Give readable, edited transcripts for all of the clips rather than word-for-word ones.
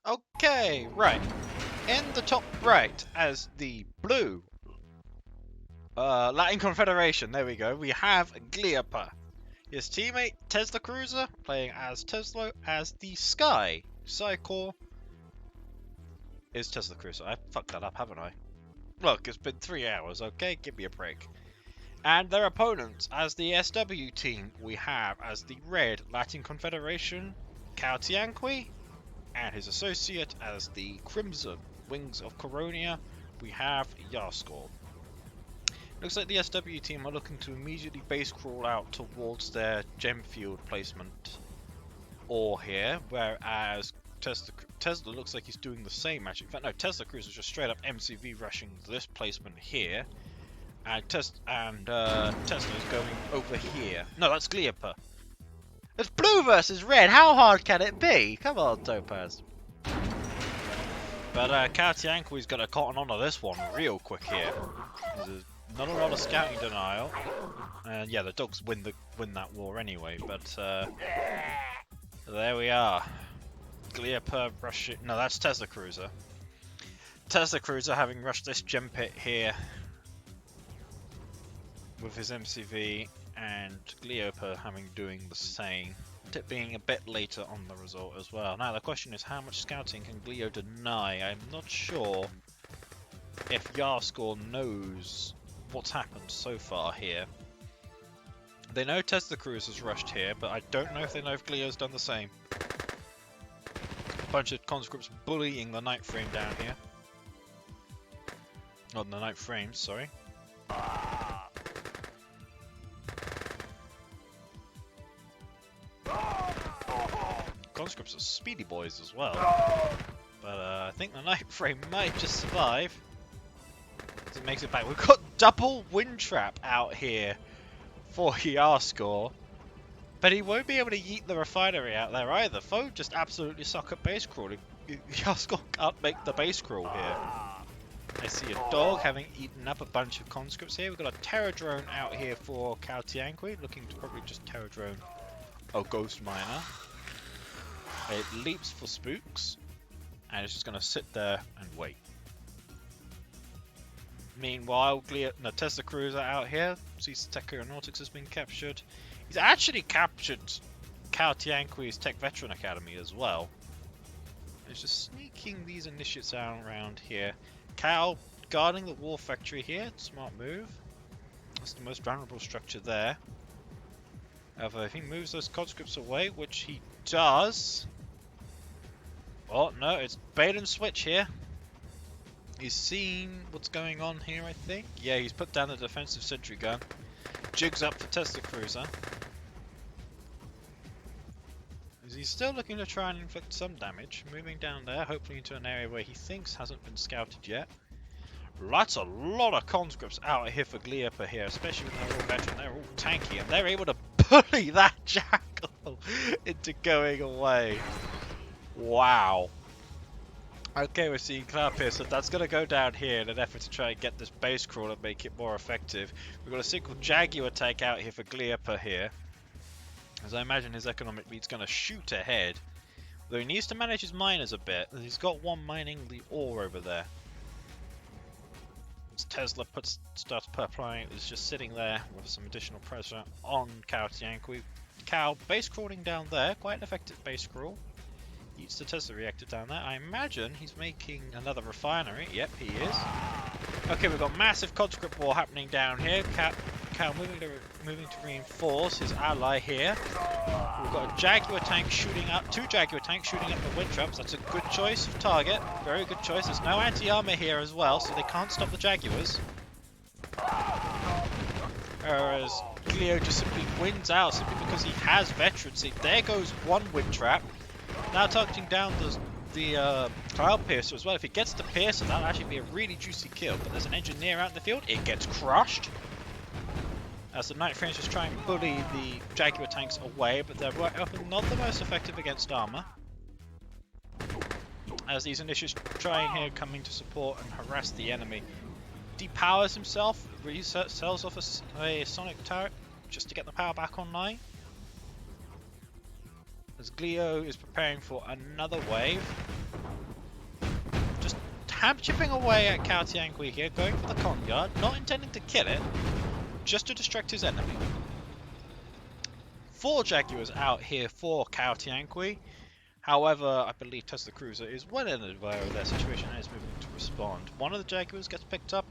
Okay, right. In the top right, as the blue Latin Confederation, there we go, we have Glioper. His teammate, Tesla Cruiser, playing as Teslo, as the Sky. YarSkor is Tesla Cruiser. I fucked that up, haven't I? Look, it's been 3 hours, okay? Give me a break. And their opponents, as the SW team, we have as the red Latin Confederation, Caotianqi, and his associate as the Crimson Wings of Coronia, we have YarSkor. Looks like the SW team are looking to immediately base crawl out towards their gem field placement ore here, whereas Tesla looks like he's doing the same actually. In fact, no, Tesla Cruiser is just straight up MCV rushing this placement here, and Tesla is going over here. No, that's Glioper. It's blue versus red. How hard can it be? Come on, Topaz. But Caotianqi's got to cotton onto this one real quick here. There's not a lot of scouting denial, and yeah, the dogs win that war anyway. But there we are. Glioper rushing. No, that's Tesla Cruiser. Tesla Cruiser having rushed this gem pit here with his MCV, and Glioper having doing the same. It being a bit later on the result as well. Now the question is, how much scouting can Glio deny? I'm not sure if YarSkor knows what's happened so far here. They know Tesla Cruiser's rushed here, but I don't know if they know if Glio's done the same. A bunch of conscripts bullying the night frame down here. Not the night frames, sorry. Conscripts are speedy boys as well, but I think the night frame might just survive as it makes it back. We've got double wind trap out here for YarSkor, but he won't be able to yeet the refinery out there either. Foe just absolutely suck at base crawling. YarSkor can't make the base crawl here. I see a dog having eaten up a bunch of conscripts here. We've got a terror drone out here for Caotianqi, looking to probably just terror drone a ghost miner. It leaps for spooks, and it's just going to sit there and wait. Meanwhile, Tesla Cruiser out here sees Tech Aeronautics has been captured. He's actually captured Caotianqi's Tech Veteran Academy as well. He's just sneaking these initiates out around here. Cal guarding the war factory here, smart move. That's the most vulnerable structure there. However, if he moves those conscripts away, which he does... Oh, no, it's bait and switch here. He's seen what's going on here, I think. Yeah, he's put down the defensive sentry gun. Jigs up for Tesla Cruiser. He's still looking to try and inflict some damage. Moving down there, hopefully into an area where he thinks hasn't been scouted yet. That's a lot of conscripts out here for Glioper here, especially when they're all veteran. They're all tanky, and they're able to bully that jackal into going away. Wow. Okay, we're seeing Cloudpiercer. That's going to go down here in an effort to try and get this base crawl and make it more effective. We've got a single Jaguar tank out here for Glioper here. As I imagine his economic lead's going to shoot ahead. Though he needs to manage his miners a bit. He's got one mining the ore over there. As Tesla starts applying, it's just sitting there with some additional pressure on Caotianqi. Cal base crawling down there. Quite an effective base crawl. Eats the Tesla reactor down there. I imagine he's making another refinery. Yep, he is. Okay, we've got massive conscript war happening down here. Cal moving to reinforce his ally here. We've got a Jaguar tank shooting up, 2 Jaguar tanks shooting up the wind traps. That's a good choice of target. Very good choice. There's no anti-armor here as well, so they can't stop the Jaguars. Whereas Glio just simply wins out simply because he has veterans. See, there goes one wind trap. Now targeting down the Cloudpiercer as well. If he gets to Piercer, that'll actually be a really juicy kill. But there's an engineer out in the field. It gets crushed. As the Night Frames just try and bully the Jaguar tanks away, but they're not the most effective against armor. As these initiates trying here coming to support and harass the enemy. depowers himself, sells off a sonic turret just to get the power back online. As Glio is preparing for another wave. Just chipping away at Caotianqi here, going for the con guard, not intending to kill it, just to distract his enemy. 4 Jaguars out here for Caotianqi. However, I believe Tesla Cruiser is well aware of their situation and is moving to respond. One of the Jaguars gets picked up.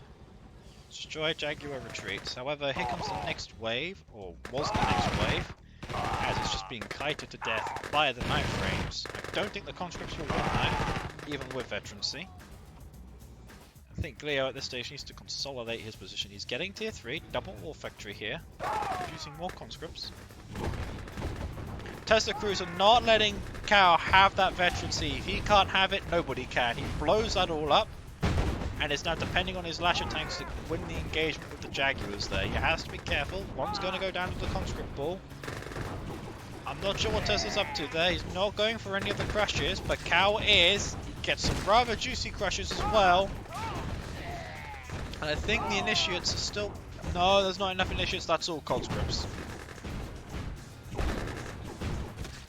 Destroyed, Jaguar retreats. However, here comes the next wave, or was the next wave, as it's just being kited to death by the night frames. I don't think the conscripts will win that, even with veterancy. I think Glio at this stage needs to consolidate his position. He's getting tier 3, double war factory here, producing more conscripts. Tesla Cruiser not letting Cao have that veterancy. If he can't have it, nobody can. He blows that all up, and is now depending on his Lasher tanks to win the engagement with the Jaguars there. He has to be careful. One's going to go down to the conscript ball. I'm not sure what Tesla's up to there. He's not going for any of the crushes, but Cao is. He gets some rather juicy crushes as well. And I think the initiates are still... No, there's not enough initiates. That's all conscripts.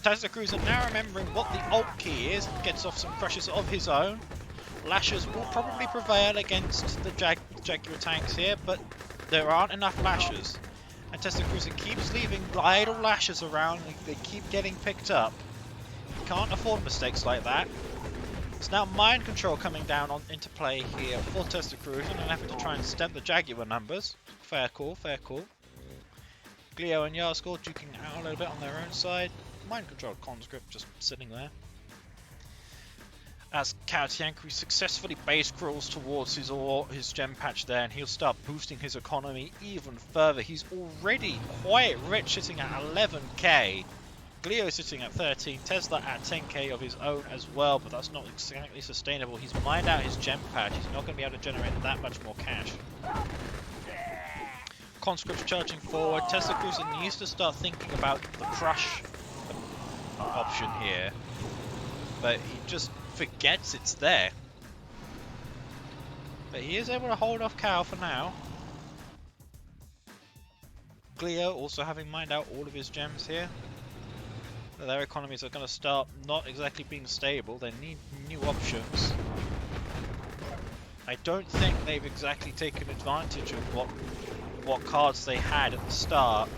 Tesla Cruiser now remembering what the alt key is, gets off some crushes of his own. Lashers will probably prevail against the Jaguar tanks here, but there aren't enough Lashers. And Tesla Cruiser keeps leaving idle Lashers around, they keep getting picked up. You can't afford mistakes like that. It's now mind control coming down into play here for Tesla Cruiser in an effort to try and stem the Jaguar numbers. Fair call, fair call. Glio and YarSkor duking out a little bit on their own side. Mind controlled conscript just sitting there. As Caotianqi successfully base crawls towards his gem patch there, and he'll start boosting his economy even further. He's already quite rich, sitting at 11k. Glio is sitting at 13, Tesla at 10k of his own as well, but that's not exactly sustainable. He's mined out his gem patch, he's not going to be able to generate that much more cash. Conscripts charging forward, Tesla Cruiser needs to start thinking about the crush option here, but he just forgets it's there. But he is able to hold off Cao for now. Glio also having mined out all of his gems here. Their economies are going to start not exactly being stable, they need new options. I don't think they've exactly taken advantage of what cards they had at the start.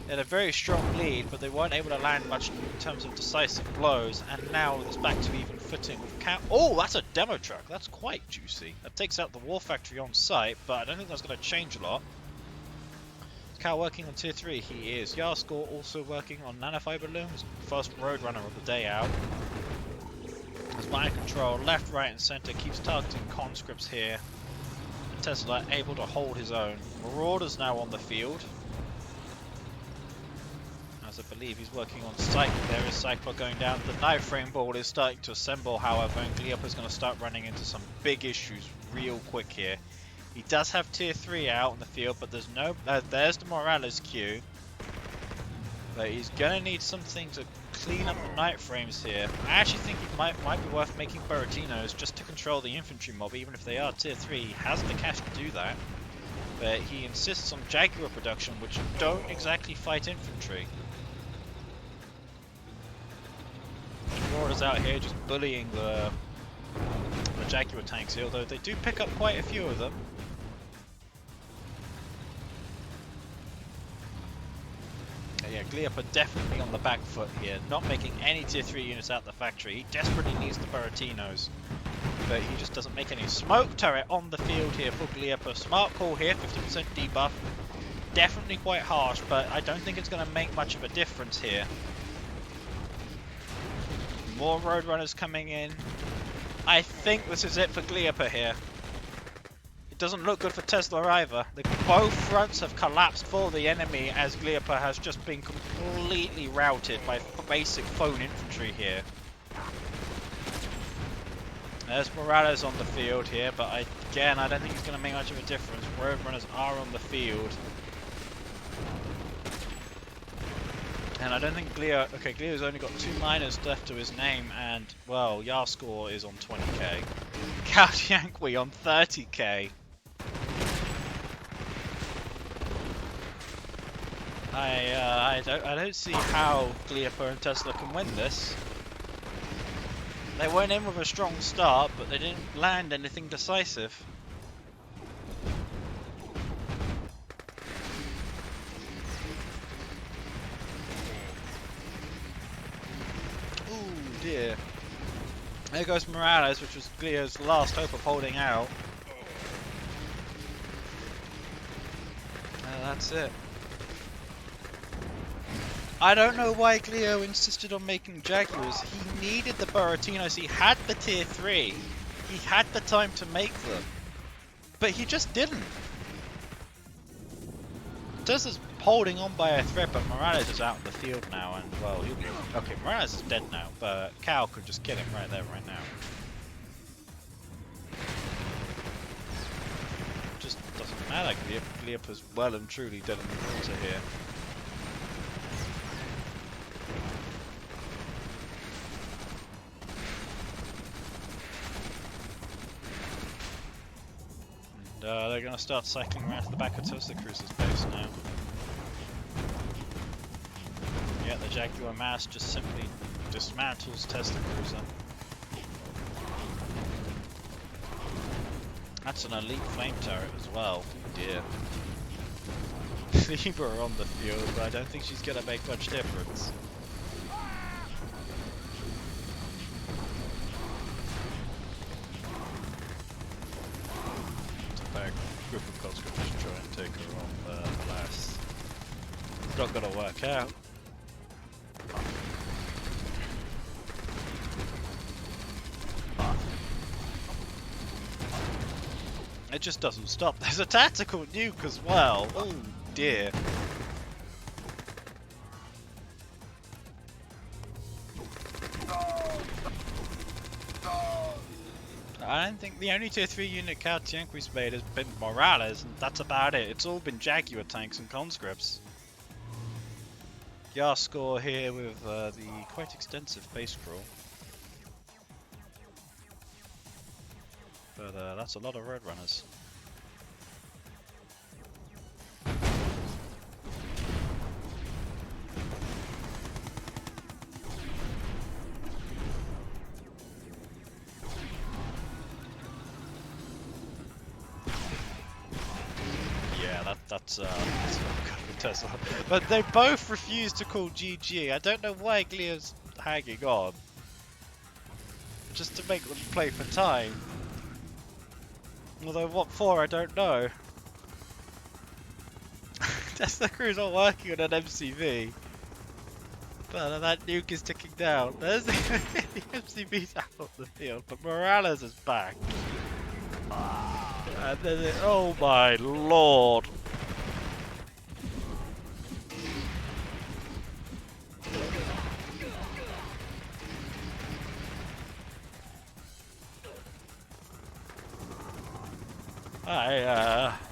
They had a very strong lead, but they weren't able to land much in terms of decisive blows, and now it's back to even footing with Cao. Oh, that's a demo truck. That's quite juicy. That takes out the war factory on site, but I don't think that's going to change a lot. Cao working on tier 3, he is. YarSkor also working on nanofiber looms, first roadrunner of the day out. As mind control, left, right and centre keeps targeting conscripts here. And Tesla able to hold his own. Marauder's now on the field. As I believe he's working on Cycler. There is Cycler going down. The knife frame ball is starting to assemble, however, and Glioper is going to start running into some big issues real quick here. He does have tier 3 out in the field, but there's no... there's the Morales queue. But he's going to need something to clean up the night frames here. I actually think it might be worth making Burratinos just to control the infantry mob, even if they are tier 3. He has the cash to do that. But he insists on Jaguar production, which don't exactly fight infantry. Marauders out here just bullying the Jaguar tanks here, although they do pick up quite a few of them. Yeah, Glioper definitely on the back foot here, not making any tier 3 units out the factory. He desperately needs the Burratinos, but he just doesn't make any. Smoke turret on the field here for Glioper. Smart call here, 50% debuff. Definitely quite harsh, but I don't think it's going to make much of a difference here. More Roadrunners coming in. I think this is it for Glioper here. It doesn't look good for Tesla either. Both fronts have collapsed for the enemy as Glioper has just been completely routed by basic phone infantry here. There's Morales on the field here, but again, I don't think it's going to make much of a difference. Roadrunners are on the field. And I don't think Glio... Okay, Glio's only got 2 miners left to his name, and, well, YarSkor is on 20k. Caotianqi on 30k. I don't see how Glioper and Tesla can win this. They went in with a strong start, but they didn't land anything decisive. Ooh dear. There goes Morales, which was Glio's last hope of holding out. That's it. I don't know why Glio insisted on making Jaguars. He needed the Buratinos. He had the tier 3. He had the time to make them. But he just didn't. Tesla's holding on by a thread, but Morales is out in the field now, and well, he'll be... Okay, Morales is dead now, but Cal could just kill him right there, right now. Just doesn't matter. Glioper's well and truly dead in the water here. They're going to start cycling around to the back of Tesla Cruiser's base now. Yeah, the Jaguar mass just simply dismantles Tesla Cruiser. That's an elite flame turret as well. Oh dear. Leave her on the field, but I don't think she's going to make much difference. Group of conscripts to try and take her on last. It's not gonna work out. It just doesn't stop. There's a tactical nuke as well. Oh dear. I don't think the only tier 3 unit Caotianqi's made has been Morales, and that's about it. It's all been Jaguar tanks and conscripts. YarSkor here with the quite extensive base crawl. But that's a lot of Roadrunners. That's not good with Tesla. But they both refuse to call GG. I don't know why Glio's hanging on. Just to make them play for time. Although what for, I don't know. Tesla crew's not working on an MCV. But that nuke is ticking down. There's the MCV's out of the field, but Morales is back. And then oh my lord.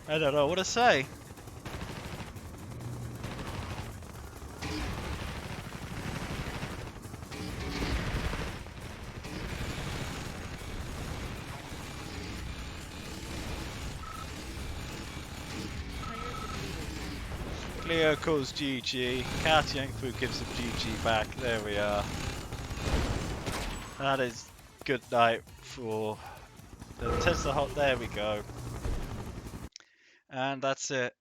I don't know what to say. Glio calls GG, Caotianqi gives him GG back, there we are. That is good night for the Tesla Hot, there we go. And that's it.